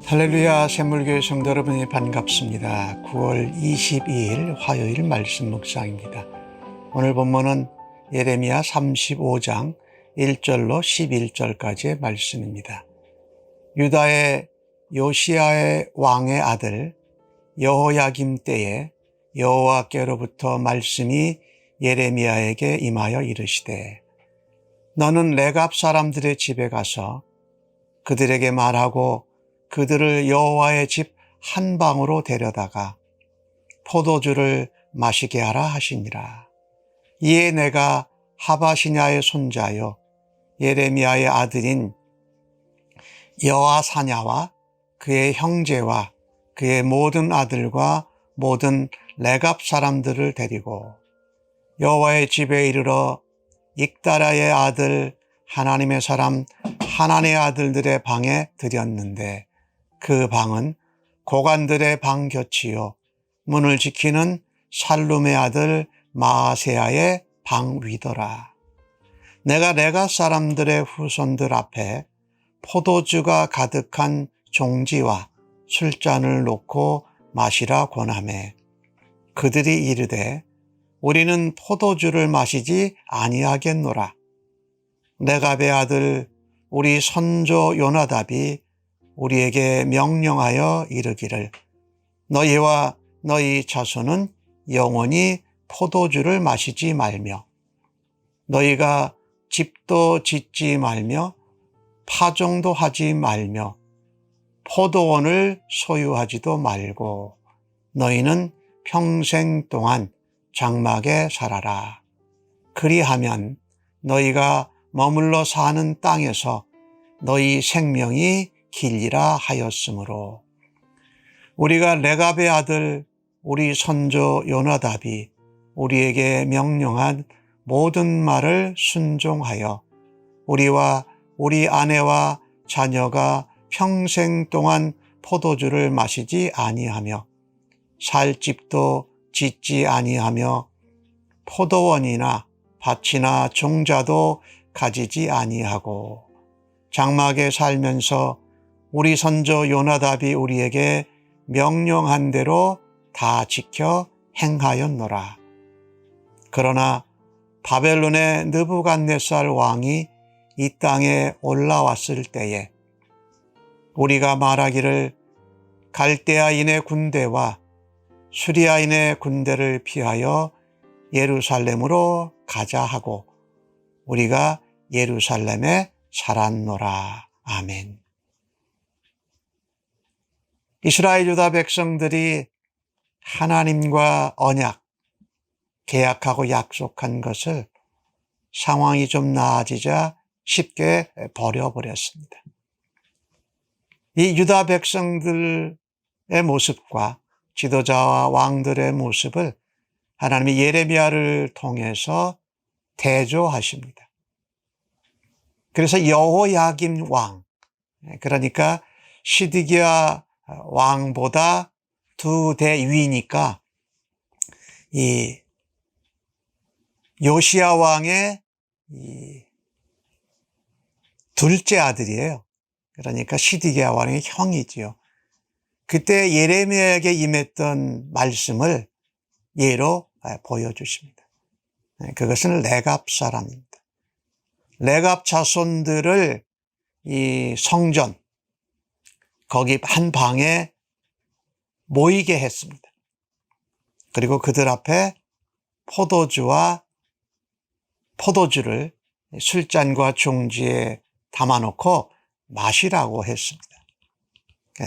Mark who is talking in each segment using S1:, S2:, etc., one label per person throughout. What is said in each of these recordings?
S1: 할렐루야, 샘물교회 성도 여러분이 반갑습니다. 9월 22일 화요일 말씀 묵상입니다. 오늘 본문은 예레미야 35장 1절로 11절까지의 말씀입니다. 유다의 요시야의 왕의 아들 여호야김 때에 여호와께로부터 말씀이 예레미야에게 임하여 이르시되, 너는 레갑 사람들의 집에 가서 그들에게 말하고 그들을 여호와의 집 한 방으로 데려다가 포도주를 마시게 하라 하시니라. 이에 내가 하바시냐의 손자요 예레미야의 아들인 여아사냐와 그의 형제와 그의 모든 아들과 모든 레갑 사람들을 데리고 여호와의 집에 이르러 익다라의 아들 하나님의 사람 하나님의 아들들의 방에 들였는데, 그 방은 고관들의 방 곁이요 문을 지키는 살룸의 아들 마아세야의 방 위더라. 내가 레갑 사람들의 후손들 앞에 포도주가 가득한 종지와 술잔을 놓고 마시라 권하매, 그들이 이르되 우리는 포도주를 마시지 아니하겠노라. 레갑의 아들 우리 선조 요나답이 우리에게 명령하여 이르기를, 너희와 너희 자손은 영원히 포도주를 마시지 말며 너희가 집도 짓지 말며 파종도 하지 말며 포도원을 소유하지도 말고 너희는 평생 동안 장막에 살아라. 그리하면 너희가 머물러 사는 땅에서 너희 생명이 길리라 하였으므로, 우리가 레갑의 아들 우리 선조 요나답이 우리에게 명령한 모든 말을 순종하여 우리와 우리 아내와 자녀가 평생 동안 포도주를 마시지 아니하며 살 집도 짓지 아니하며 포도원이나 밭이나 종자도 가지지 아니하고 장막에 살면서 우리 선조 요나답이 우리에게 명령한 대로 다 지켜 행하였노라. 그러나 바벨론의 느부갓네살 왕이 이 땅에 올라왔을 때에 우리가 말하기를, 갈대아인의 군대와 수리아인의 군대를 피하여 예루살렘으로 가자 하고 우리가 예루살렘에 살았노라. 아멘. 이스라엘 유다 백성들이 하나님과 언약, 계약하고 약속한 것을 상황이 좀 나아지자 쉽게 버려버렸습니다. 이 유다 백성들의 모습과 지도자와 왕들의 모습을 하나님이 예레미야를 통해서 대조하십니다. 그래서 여호야김 왕, 그러니까 시드기야 왕보다 2대 위니까 이 요시야 왕의 둘째 아들이에요. 그러니까 시드기야 왕의 형이지요. 그때 예레미야에게 임했던 말씀을 예로 보여주십니다. 그것은 레갑 사람입니다. 레갑 자손들을 이 성전, 거기 한 방에 모이게 했습니다. 그리고 그들 앞에 포도주를 술잔과 종지에 담아놓고 마시라고 했습니다.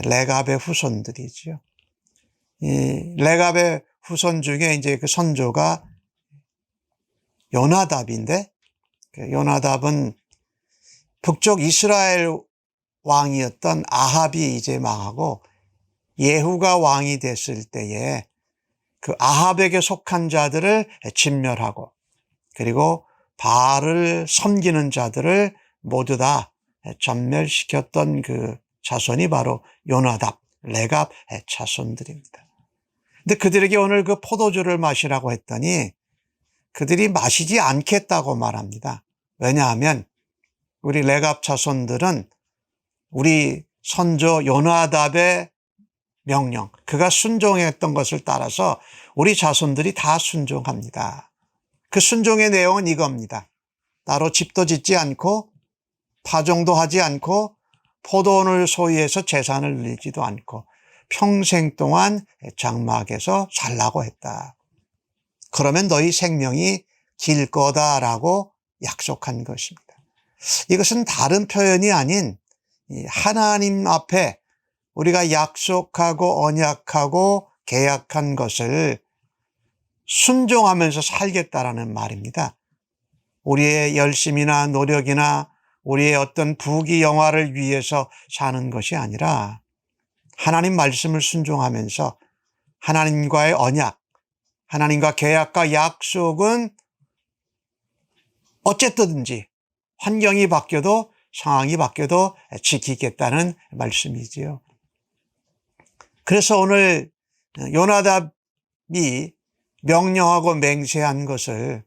S1: 레갑의 후손들이죠. 이 레갑의 후손 중에 이제 그 선조가 요나답인데, 요나답은 북쪽 이스라엘 왕이었던 아합이 이제 망하고 예후가 왕이 됐을 때에 그 아합에게 속한 자들을 진멸하고, 그리고 바알을 섬기는 자들을 모두 다 전멸시켰던 그 자손이 바로 요나답, 레갑 자손들입니다. 근데 그들에게 오늘 그 포도주를 마시라고 했더니 그들이 마시지 않겠다고 말합니다. 왜냐하면 우리 레갑 자손들은 우리 선조 요나답의 명령, 그가 순종했던 것을 따라서 우리 자손들이 다 순종합니다. 그 순종의 내용은 이겁니다. 따로 집도 짓지 않고 파종도 하지 않고 포도원을 소유해서 재산을 늘리지도 않고 평생 동안 장막에서 살라고 했다. 그러면 너희 생명이 길 거다라고 약속한 것입니다. 이것은 다른 표현이 아닌 하나님 앞에 우리가 약속하고 언약하고 계약한 것을 순종하면서 살겠다라는 말입니다. 우리의 열심이나 노력이나 우리의 어떤 부귀영화를 위해서 사는 것이 아니라 하나님 말씀을 순종하면서 하나님과의 언약, 하나님과 계약과 약속은 어쨌든지 환경이 바뀌어도 상황이 바뀌어도 지키겠다는 말씀이지요. 그래서 오늘 요나답이 명령하고 맹세한 것을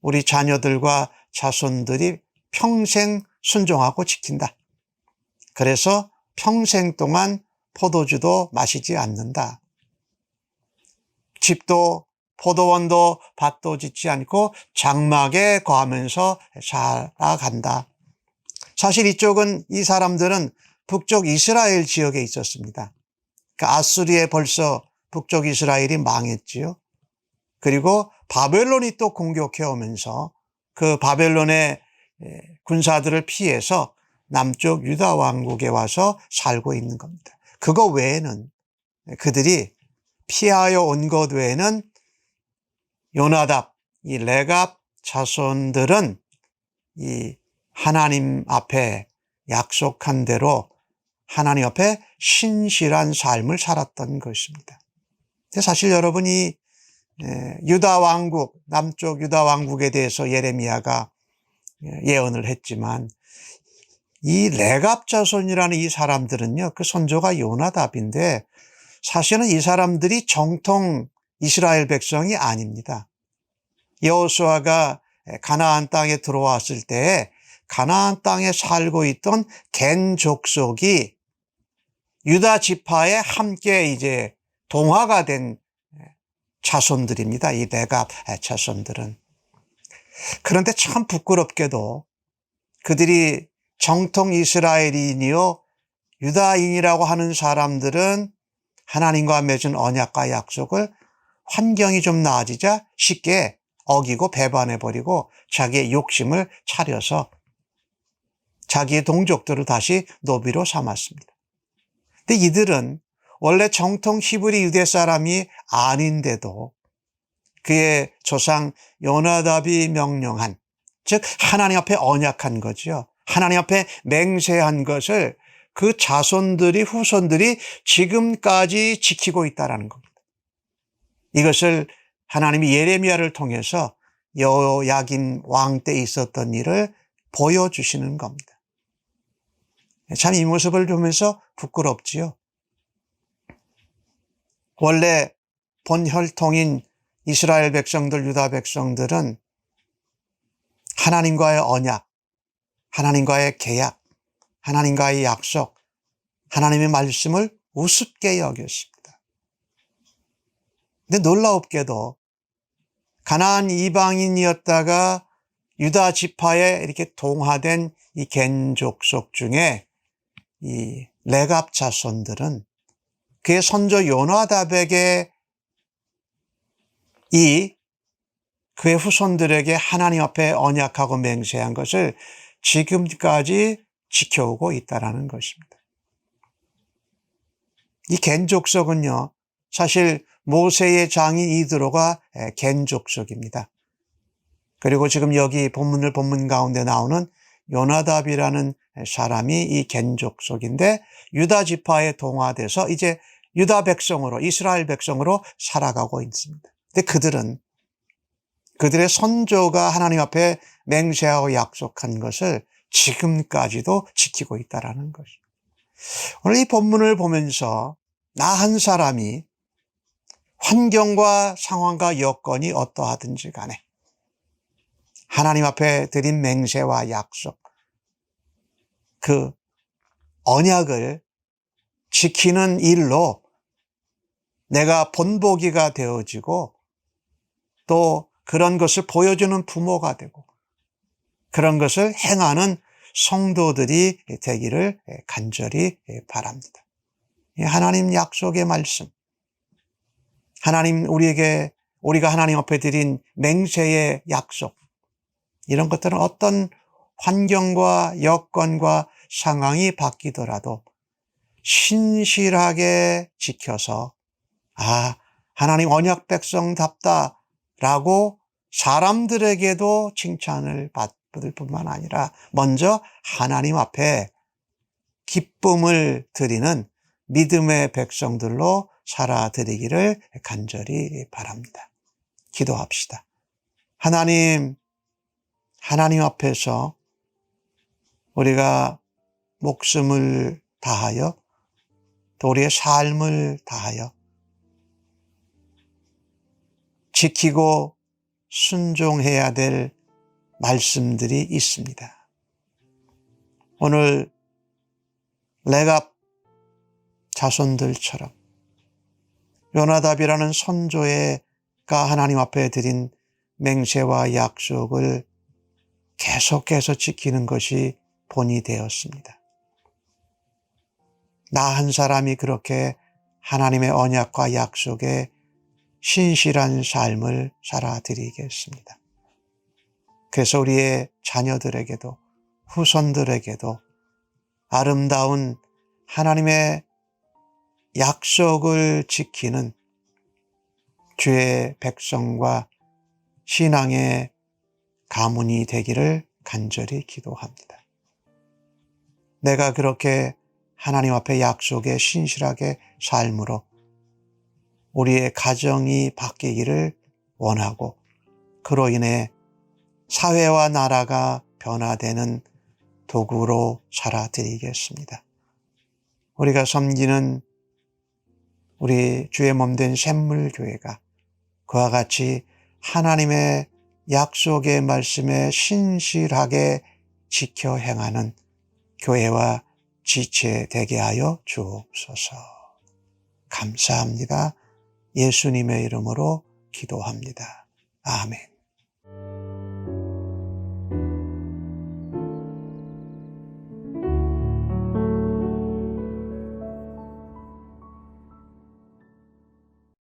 S1: 우리 자녀들과 자손들이 평생 순종하고 지킨다. 그래서 평생 동안 포도주도 마시지 않는다. 집도 포도원도 밭도 짓지 않고 장막에 거하면서 살아간다. 사실 이쪽은 이 사람들은 북쪽 이스라엘 지역에 있었습니다. 그러니까 아수리에 벌써 북쪽 이스라엘이 망했지요. 그리고 바벨론이 또 공격해 오면서 그 바벨론의 군사들을 피해서 남쪽 유다 왕국에 와서 살고 있는 겁니다. 그거 외에는 그들이 피하여 온 것 외에는 요나답, 이 레갑 자손들은 이 하나님 앞에 약속한 대로 하나님 앞에 신실한 삶을 살았던 것입니다. 사실 여러분이 유다 왕국, 남쪽 유다 왕국에 대해서 예레미야가 예언을 했지만 이 레갑 자손이라는 이 사람들은요, 그 선조가 요나답인데 사실은 이 사람들이 정통 이스라엘 백성이 아닙니다. 여호수아가 가나안 땅에 들어왔을 때 가나안 땅에 살고 있던 겐 족속이 유다 지파에 함께 이제 동화가 된 자손들입니다. 이 레갑 자손들은. 그런데 참 부끄럽게도 그들이 정통 이스라엘인이요 유다인이라고 하는 사람들은 하나님과 맺은 언약과 약속을 환경이 좀 나아지자 쉽게 어기고 배반해버리고 자기의 욕심을 차려서 자기의 동족들을 다시 노비로 삼았습니다. 근데 이들은 원래 정통 히브리 유대 사람이 아닌데도 그의 조상 요나답이 명령한, 즉 하나님 앞에 언약한 거죠. 하나님 앞에 맹세한 것을 그 자손들이 후손들이 지금까지 지키고 있다는 겁니다. 이것을 하나님이 예레미야를 통해서 여호야긴 왕 때 있었던 일을 보여주시는 겁니다. 참 이 모습을 보면서 부끄럽지요. 원래 본혈통인 이스라엘 백성들, 유다 백성들은 하나님과의 언약, 하나님과의 계약, 하나님과의 약속, 하나님의 말씀을 우습게 여겼습니다. 근데 놀라웁게도 가나안 이방인이었다가 유다 지파에 이렇게 동화된 이 겐 족속 중에 이 레갑 자손들은 그의 선조 요나답에게 그의 후손들에게 하나님 앞에 언약하고 맹세한 것을 지금까지 지켜오고 있다는 것입니다. 이 겐 족속은요, 사실 모세의 장인 이드로가 겐 족속입니다. 그리고 지금 여기 본문 가운데 나오는 요나답이라는 사람이 이 겐 족속인데 유다 지파에 동화돼서 이제 유다 백성으로, 이스라엘 백성으로 살아가고 있습니다. 근데 그들의 선조가 하나님 앞에 맹세하고 약속한 것을 지금까지도 지키고 있다는 것입니다. 오늘 이 본문을 보면서 나 한 사람이 환경과 상황과 여건이 어떠하든지 간에 하나님 앞에 드린 맹세와 약속, 그 언약을 지키는 일로 내가 본보기가 되어지고 또 그런 것을 보여주는 부모가 되고 그런 것을 행하는 성도들이 되기를 간절히 바랍니다. 하나님 약속의 말씀, 하나님 우리가 하나님 앞에 드린 맹세의 약속, 이런 것들은 어떤 환경과 여건과 상황이 바뀌더라도 신실하게 지켜서 하나님 언약 백성답다라고 사람들에게도 칭찬을 받을 뿐만 아니라 먼저 하나님 앞에 기쁨을 드리는 믿음의 백성들로 살아드리기를 간절히 바랍니다. 기도합시다. 하나님 앞에서 우리가 목숨을 다하여 또 우리의 삶을 다하여 지키고 순종해야 될 말씀들이 있습니다. 오늘 레갑 자손들처럼 요나답이라는 선조가 하나님 앞에 드린 맹세와 약속을 계속해서 지키는 것이 본이 되었습니다. 나 한 사람이 그렇게 하나님의 언약과 약속에 신실한 삶을 살아드리겠습니다. 그래서 우리의 자녀들에게도 후손들에게도 아름다운 하나님의 약속을 지키는 주의 백성과 신앙의 가문이 되기를 간절히 기도합니다. 내가 그렇게 하나님 앞에 약속에 신실하게 삶으로 우리의 가정이 바뀌기를 원하고 그로 인해 사회와 나라가 변화되는 도구로 살아드리겠습니다. 우리가 섬기는 우리 주의 몸된 샘물교회가 그와 같이 하나님의 약속의 말씀에 신실하게 지켜 행하는 교회와 지체 되게 하여 주옵소서. 감사합니다. 예수님의 이름으로 기도합니다. 아멘.